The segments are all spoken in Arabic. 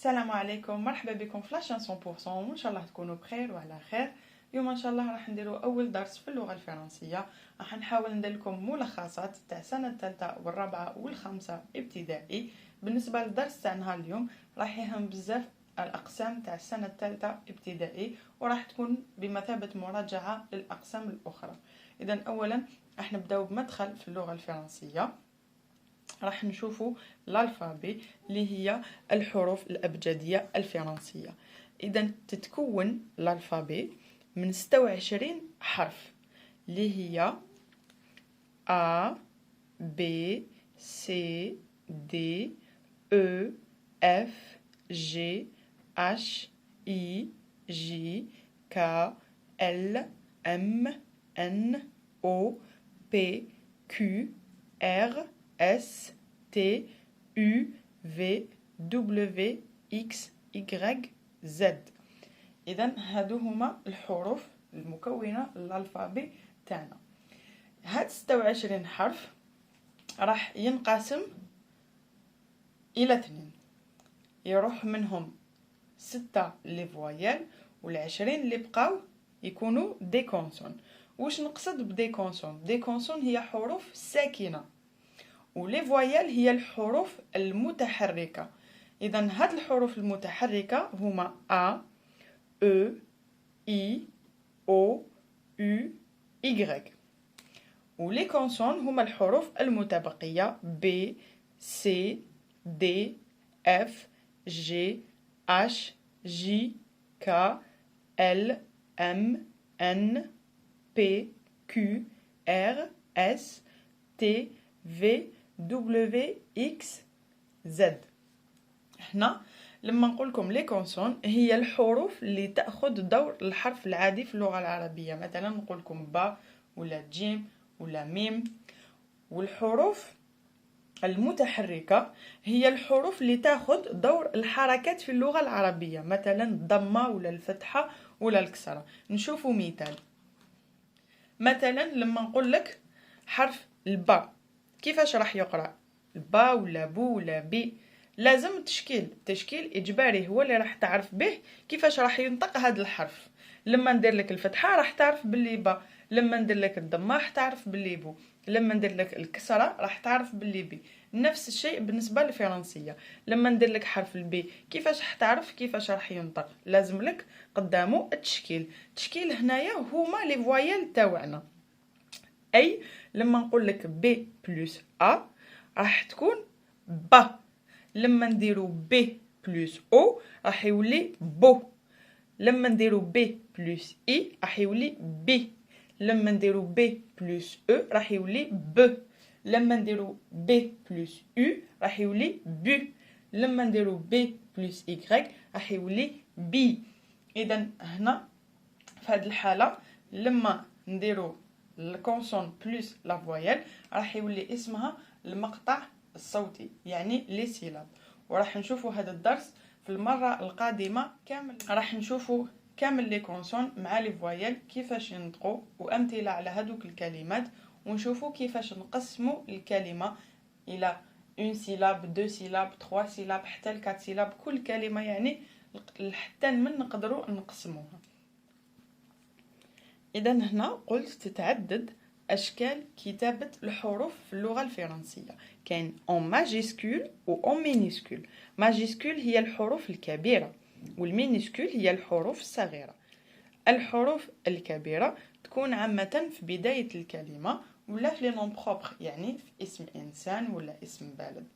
السلام عليكم، مرحبا بكم في لاشانسون بورسون، وان شاء الله تكونوا بخير وعلى خير. اليوم ان شاء الله راح نديروا اول درس في اللغه الفرنسيه. راح نحاول ندير لكم ملخصات تاع السنه الثالثه والرابعه والخامسه ابتدائي. بالنسبه للدرس تاع نهار اليوم راح يهم بزاف الاقسام تاع السنه الثالثه ابتدائي، وراح تكون بمثابه مراجعه للاقسام الاخرى. اذا اولا راح نبداو بمدخل في اللغه الفرنسيه. راح نشوفوا الالفابي اللي هي الحروف الابجديه الفرنسيه. اذا تتكون الالفابي من 26 حرف اللي هي A B C D E F G H I J K L M N O P Q R S T U V W X Y Z. إذن هادو هما الحروف المكونة للألفابي تاعنا. هاد 26 حرف راح ينقسم إلى 2، يروح منهم 6 لي فوايال وال20 اللي بقاو يكونوا دي كونسون. واش نقصد بدي كونسون؟ دي كونسون هي حروف ساكنة، ولي فوايال هي الحروف المتحركة. إذا هاد الحروف المتحركة هما A E I O U Y، ولي كونسون هما الحروف المتبقية B C D F G H J K L M N P Q R S T V W X Z. هنا لما نقول لكم لي كونسون هي الحروف اللي تأخذ دور الحرف العادي في اللغة العربية، مثلا نقول لكم با ولا جيم ولا ميم. والحروف المتحركة هي الحروف اللي تأخذ دور الحركات في اللغة العربية، مثلا الضمة ولا الفتحة ولا الكسرة. نشوفوا مثال. مثلا لما نقول لك حرف البا كيفاش راح يقرأ؟ با ولا بو ولا بي؟ لازم تشكيل إجباري هو اللي راح تعرف به كيفاش راح ينطق هذا الحرف. لما ندير لك الفتحة راح تعرف باللي با، لما ندير لك الضمة راح تعرف باللي بو، لما ندير لك الكسرة راح تعرف باللي بي. نفس الشيء بالنسبة للفرنسية، لما ندير لك حرف البي كيفاش راح تعرف كيفاش راح ينطق؟ لازم لك قدامه التشكيل هنايا هما لي فوايال تاوعنا. أي لما نقول لك B بلس A راح تكون با، لما نديرو B بلس O راح يولي بو، لما نديرو B بلس I راح يولي بي، لما نديرو B بلس E راح يولي ب، لما نديرو B بلس U راح يولي ب، لما نديرو B بلس Y راح يولي بي. إذا هنا في هذه الحالة لما نديرو الكونسون بلس لا فوايال راح يولي اسمها المقطع الصوتي، يعني لي سيلاب. وراح نشوفوا هذا الدرس في المرة القادمة كامل، راح نشوفوا كامل لي كونسون مع لي فوايال كيفاش ينطقوا وأمثلة على هذوك الكلمات، ونشوفوا كيفاش نقسموا الكلمة إلى 1 سيلاب 2 سيلاب 3 سيلاب حتى ل 4 سيلاب. كل كلمة يعني حتى من نقدروا نقسموها. إذا هنا قلت تتعدد أشكال كتابة الحروف في اللغة الفرنسية. كاين en ماجيسكول و en مينيسكول. ماجيسكول هي الحروف الكبيرة، والمينيسكول هي الحروف الصغيرة. الحروف الكبيرة تكون عامة في بداية الكلمة ولا في لي نون بروبر، يعني في اسم إنسان ولا اسم بلد.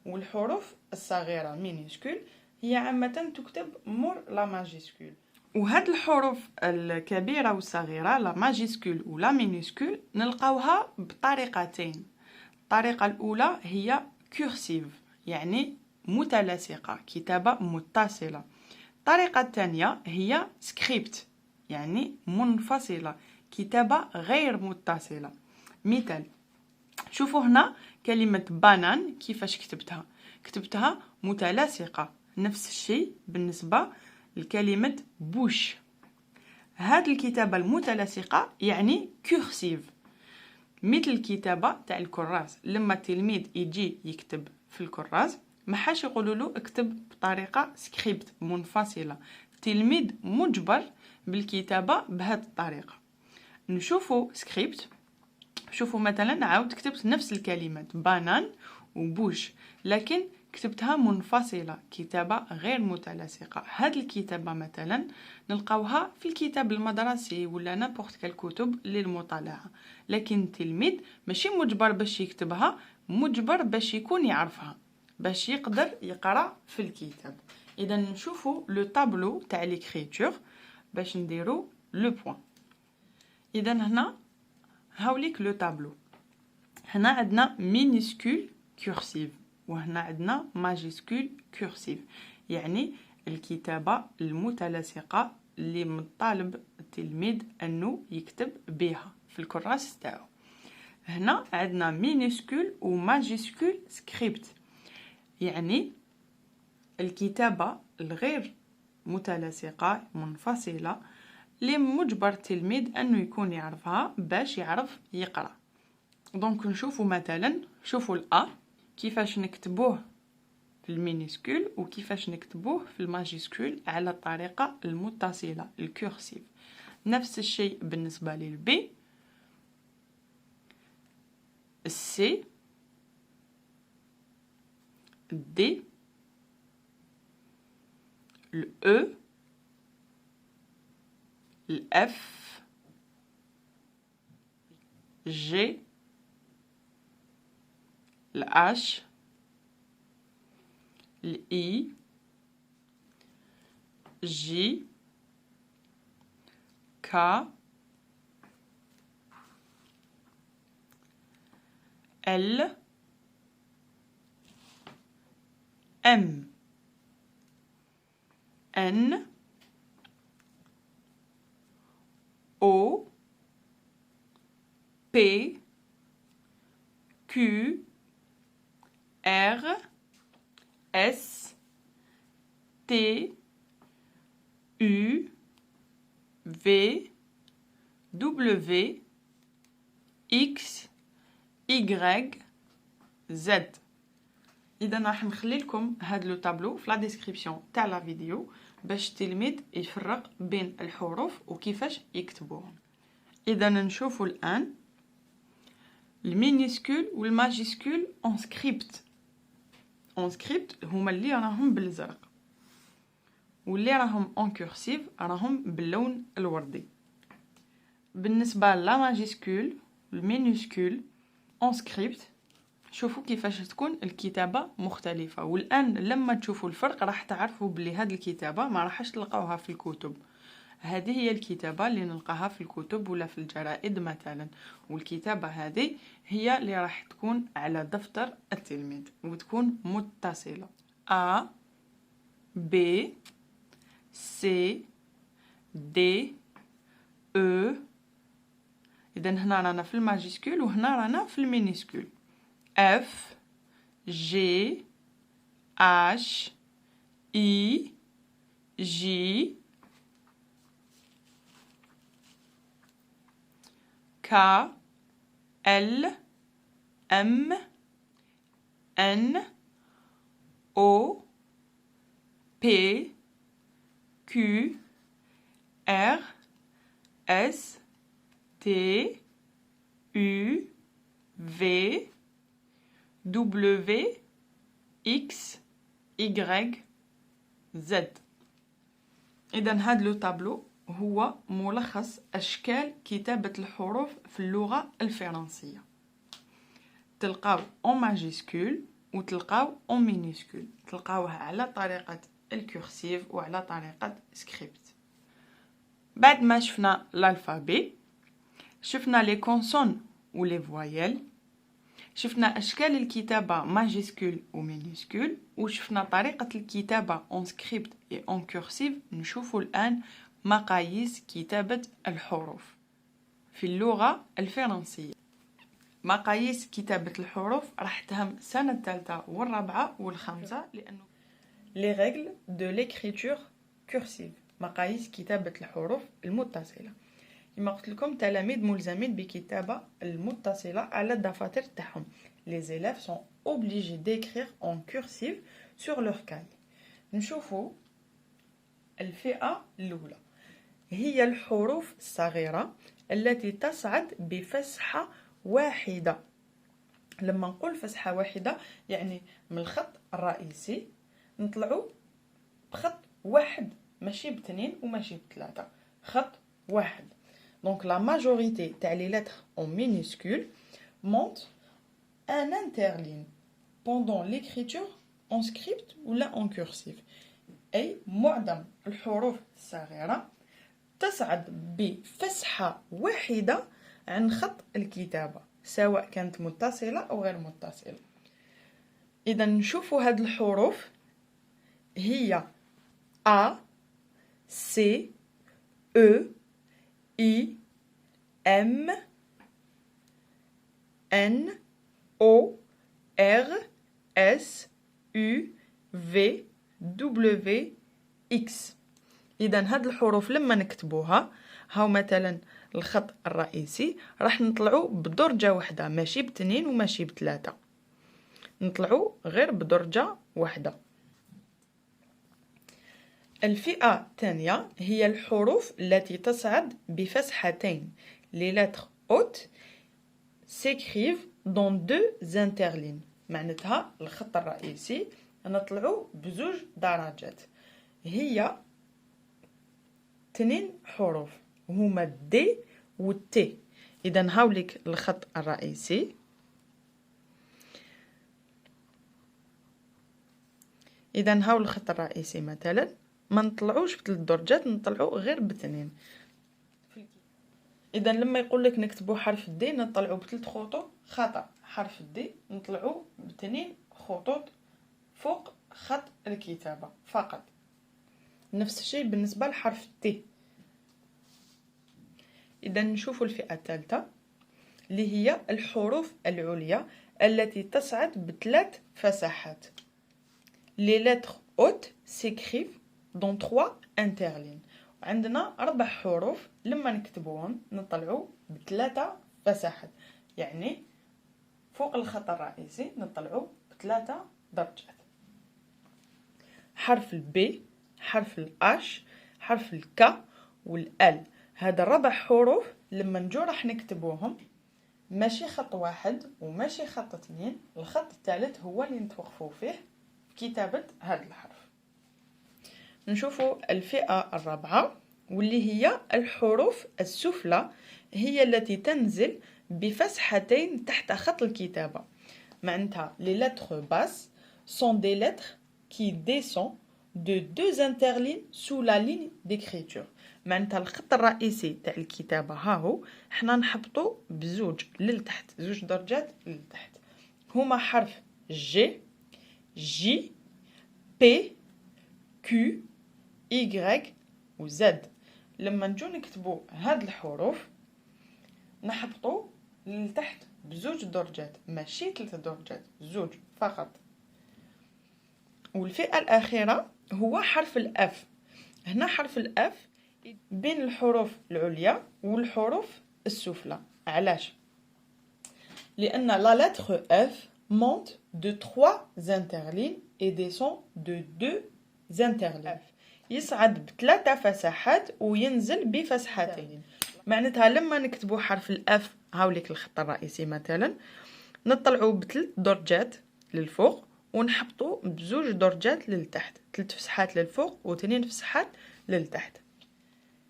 والحروف الصغيرة مينيسكول هي عامة تكتب مور لا ماجيسكول. وهاد الحروف الكبيرة والصغيرة لا ماجيسكول ولا مينيسكول نلقاوها بطريقتين. الطريقة الأولى هي كورسيف، يعني متلاصقة، كتابة متصلة. الطريقة الثانية هي سكريبت، يعني منفصلة، كتابة غير متصلة. مثال، شوفوا هنا كلمة بانان كيفاش كتبتها متلاصقة. نفس الشيء بالنسبة لكلمة بوش. هاد الكتابة المتلاصقة يعني كورسيف، مثل الكتابة تاع الكراس. لما التلميذ يجي يكتب في الكراس ما حاش يقولوا له اكتب بطريقه سكريبت منفصله. التلميذ مجبر بالكتابه بهذه الطريقه. نشوفوا سكريبت. شوفوا مثلا عاود كتبت نفس الكلمات بانان وبوش، لكن كتبتها منفصلة، كتابة غير متلاصقة. هذه الكتابة مثلا نلقاوها في الكتاب المدرسي ولا نابورت كال كتب للمطالعة، لكن التلميذ ماشي مجبر باش يكتبها، مجبر باش يكون يعرفها باش يقدر يقرأ في الكتاب. إذا نشوفوا لو طابلو تاع ليكريتور باش نديرو لو بوين. إذا هنا هاوليك لو طابلو. هنا عندنا مينيسكول كورسيف وهنا عندنا ماجيسكول كورسيف، يعني الكتابة المتلاصقة اللي مطالب التلميذ أنه يكتب بها في الكراس تاعو. هنا عندنا مينيسكول وماجيسكول سكريبت، يعني الكتابة الغير متلاصقة منفصلة اللي مجبر التلميذ أنه يكون يعرفها باش يعرف يقرأ. دونك نشوفوا مثلا، شوفوا الأ كيفاش نكتبوه في المينيسكول وكيفاش نكتبوه في الماجيسكول على الطريقة المتصلة الكورسيف. نفس الشيء بالنسبة للبي، السي، الدي، الأو، الأف، جي، الأش، الإي، جي، كا، ال، ام، ان، او، بي، كيو، ار، اس، تي، U, V, W, X, Y, Z. إذا راح نخلي لكم هذا لو طابلو في لا ديسكريبسيون تاع لا فيديو باش التلميذ يفرق بين الحروف وكيفاش يكتبوهم. إذا نشوفوا الآن المينيسكول والماجيسكول اون سكريبت. اون سكريبت هما اللي راهم بالزرق، واللي راهم اون كورسيف راهم باللون الوردي. بالنسبه لا ماجيسكول المينيسكول اون سكريبت شوفوا كيفاش تكون الكتابه مختلفه. والان لما تشوفوا الفرق راح تعرفوا بلي هذه الكتابه ما راحش تلقاوها في الكتب. هذه هي الكتابه اللي نلقاها في الكتب ولا في الجرائد مثلا، والكتابه هذه هي اللي راح تكون على دفتر التلميذ وتكون متصله A B C D E. إذا هنا رانا في الماجيسكول وهنا رانا في المينيسكول. F G H I J K L M N O P Q R S T U V W X Y Z. إذا هذا لو طابلو هو ملخص أشكال كتابة الحروف في اللغة الفرنسية. تلقاو أون ماجيسكول وتلقاو أون مينيسكول، تلقاوها على طريقة الكورسيف وعلى طريقة سكريبت. بعد ما شفنا الألفابي، شفنا لي كونسون و لي فوايل، شفنا أشكال الكتابة ماجيسكول ومينيسكول، وشفنا طريقة الكتابة اون سكريبت و اون كورسيف. نشوفوا الآن مقاييس كتابة الحروف في اللغة الفرنسية. مقاييس كتابة الحروف راح تهم السنة الثالثة والرابعة والخامسة، لأنه لي ريغل دو ليكريتور كورسيف، مقاييس كتابة الحروف المتصلة. كما قلت لكم تلاميذ ملزمين بكتابة المتصلة على الدفاتر تاعهم. Les élèves sont obligés d'écrire en cursive sur leur cahier. نشوفوا الفئة الأولى هي الحروف الصغيرة التي تصعد بفسحة واحدة. لما نقول فسحة واحدة يعني من الخط الرئيسي نطلعوا بخط واحد، ماشي باثنين وماشي بثلاثة، خط واحد. دونك لا ماجوريتي تاع لي لتر en minuscule monte un interligne pendant l'écriture en script ولا en cursive. أي معظم الحروف الصغيرة تصعد بفسحة واحدة عن خط الكتابة، سواء كانت متصلة أو غير متصلة. إذا نشوفوا هاد الحروف هي A, C, E, I, M, N, O, R, S, U, V, W, X. إذا هاد الحروف لما نكتبوها هاو مثلا الخط الرئيسي راح نطلعوا بدرجة واحدة، ماشي باثنين وماشي بثلاثة، نطلعوا غير بدرجة واحدة. الفئة الثانية هي الحروف التي تصعد بفسحتين. Les lettres hautes s'écrivent dans deux interlignes. معناتها الخط الرئيسي نطلعوا بزوج درجات. هي 2 حروف هما الدي والتي. إذا هاوليك الخط الرئيسي. إذا هاو الخط الرئيسي مثلا ما نطلعوش بثلاث درجات، نطلعوا غير باثنين. إذا لما يقول لك نكتبوا حرف الدي نطلعوا بثلاث خطوط، خطأ. حرف الدي نطلعوا باثنين خطوط فوق خط الكتابة فقط. نفس الشيء بالنسبة لحرف التي. إذا نشوفوا الفئة الثالثة اللي هي الحروف العليا التي تصعد بثلاث فسحات. Les lettres hautes s'écrivent dans 3 interlignes. عندنا 4 حروف لما نكتبوهم نطلعوا بثلاثة فسحات، يعني فوق الخط الرئيسي نطلعوا بثلاثة درجات. حرف البي، حرف الأش، حرف الكا والال. هذا 4 حروف لما نجو راح نكتبوهم ماشي خط واحد وماشي خط 2، الخط الثالث هو اللي نتوقفوا فيه في كتابة هذا الحرف. نشوفوا الفئة الرابعة واللي هي الحروف السفلى، هي التي تنزل بفسحتين تحت خط الكتابة. معناتها les lettres basses sont des lettres qui descendent de 2 interlignes sous la ligne d'écriture. معناتها الخط الرئيسي تاع الكتابة هاهو حنا نحبطو بزوج للتحت، زوج درجات للتحت. هما حرف جي، جي، بي، كيو، إيغريك و زد. لما نجو نكتبو هاد الحروف نحبطو للتحت بزوج درجات، ماشي 3 درجات، زوج فقط. والفئة الأخيرة هو حرف الأف. هنا حرف الأف بين الحروف العليا والحروف السفلى. علاش؟ لأن لا lettre F monte de 3 interlignes et descend de 2 interlignes. يصعد بثلاثة فسحات وينزل بفسحتين. معناتها لما نكتبوا حرف الأف هاوليك الخط الرئيسي مثلا نطلعوا بثلاث درجات للفوق ونحبطوا بزوج درجات للتحت، 3 فسحات للفوق و2 فسحات للتحت.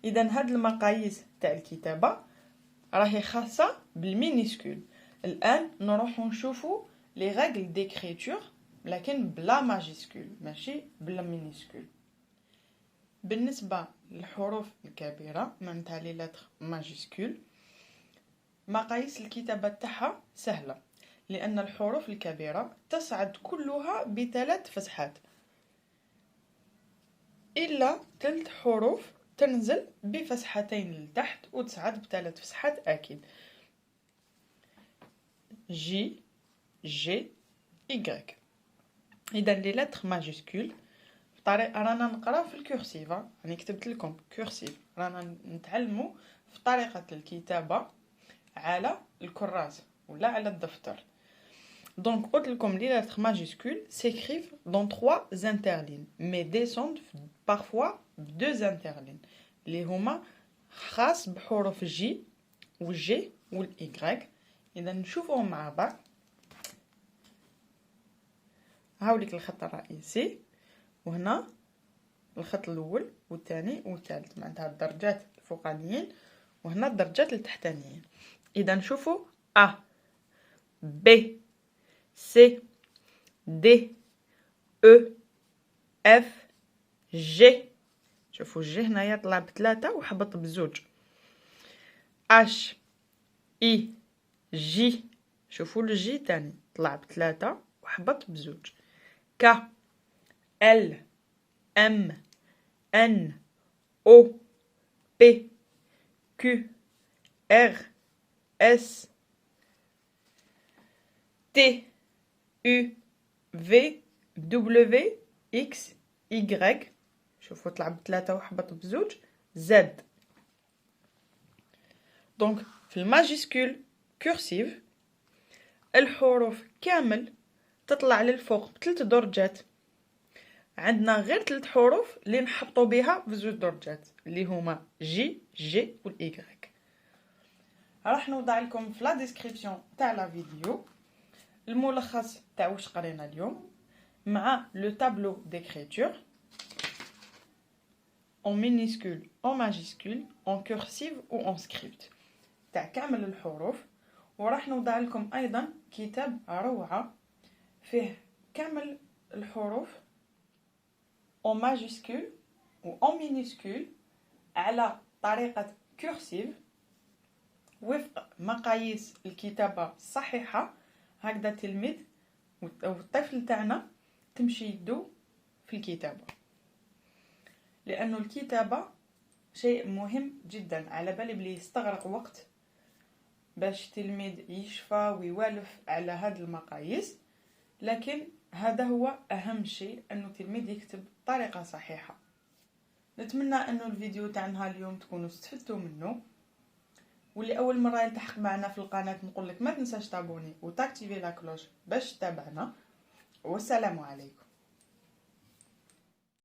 إذا هاد المقاييس تاع الكتابة راهي خاصة بالمينيسكول. الآن نروح نشوفوا لي ريغل ديكريتور لكن بلا ماجيسكول ماشي بلا مينيسكول. بالنسبة للحروف الكبيرة معناتها لي لتر ماجيسكول مقاييس الكتابة تاعها سهلة، لأن الحروف الكبيرة تصعد كلها ب3 فسحات، إلا 3 حروف تنزل بفسحتين لتحت وتصعد ب3 فسحات أكيد. جي، جي، إيغريك. إذا لي لتر ماجيسكول بطريقة رانا نقرا في الكورسيف، راني كتبت لكم كورسيف، رانا نتعلموا في طريقة الكتابة على الكراس ولا على الدفتر. Donc قلت لكم les lettres majuscules s'écrivent dans 3 interlignes mais descendent parfois 2 interlignes اللي هما خاص بحروف J و G و Y. إذا نشوفهم مع بعض. هاوليك الخط الرئيسي، وهنا الخط الأول والثاني والثالث، معناتها الدرجات الفوقانيين وهنا الدرجات التحتانيين. إذا نشوفوا A B C D E F G. شوفوا G هنايا طلع ب3 وحبط ب2. H I J. شوفوا الجي تاني طلع ب3 وحبط ب2. K L M N O P Q R S T U V W X Y. شوفوا طلع ب3 وحبط ب2. Z. دونك في الماجيسكول كورسيف الحروف كامل تطلع للفوق ب3 درجات. عندنا غير 3 حروف اللي نحطوا بها ب2 درجات اللي هما جي جي والايغريك. راح نوضع لكم في لا ديسكريبسيون تاع لا فيديو الملخص تاع واش قرينا اليوم مع لو تابلو ديكريتور en minuscule, en majuscule, en cursive ou en script تاع كامل الحروف. وراح نوضع لكم ايضا كتاب روعة فيه كامل الحروف en majuscule و en minuscule على طريقة cursive وفق مقاييس الكتابة الصحيحة. هكذا تلميذ والطفل تاعنا تمشي يدو في الكتابة، لأنه الكتابة شيء مهم جدا. على بالي بلي يستغرق وقت باش تلميذ يشفى ويوالف على هذه المقاييس، لكن هذا هو أهم شيء، أنه تلميذ يكتب بطريقة صحيحة. نتمنى أنه الفيديو تاعنا اليوم تكونوا استفدتوا منه، واللي أول مرة يلتحق معنا في القناة نقول لك ما تنساش تابوني وتاكتيفي لا كلوش باش تتابعنا. والسلام عليكم.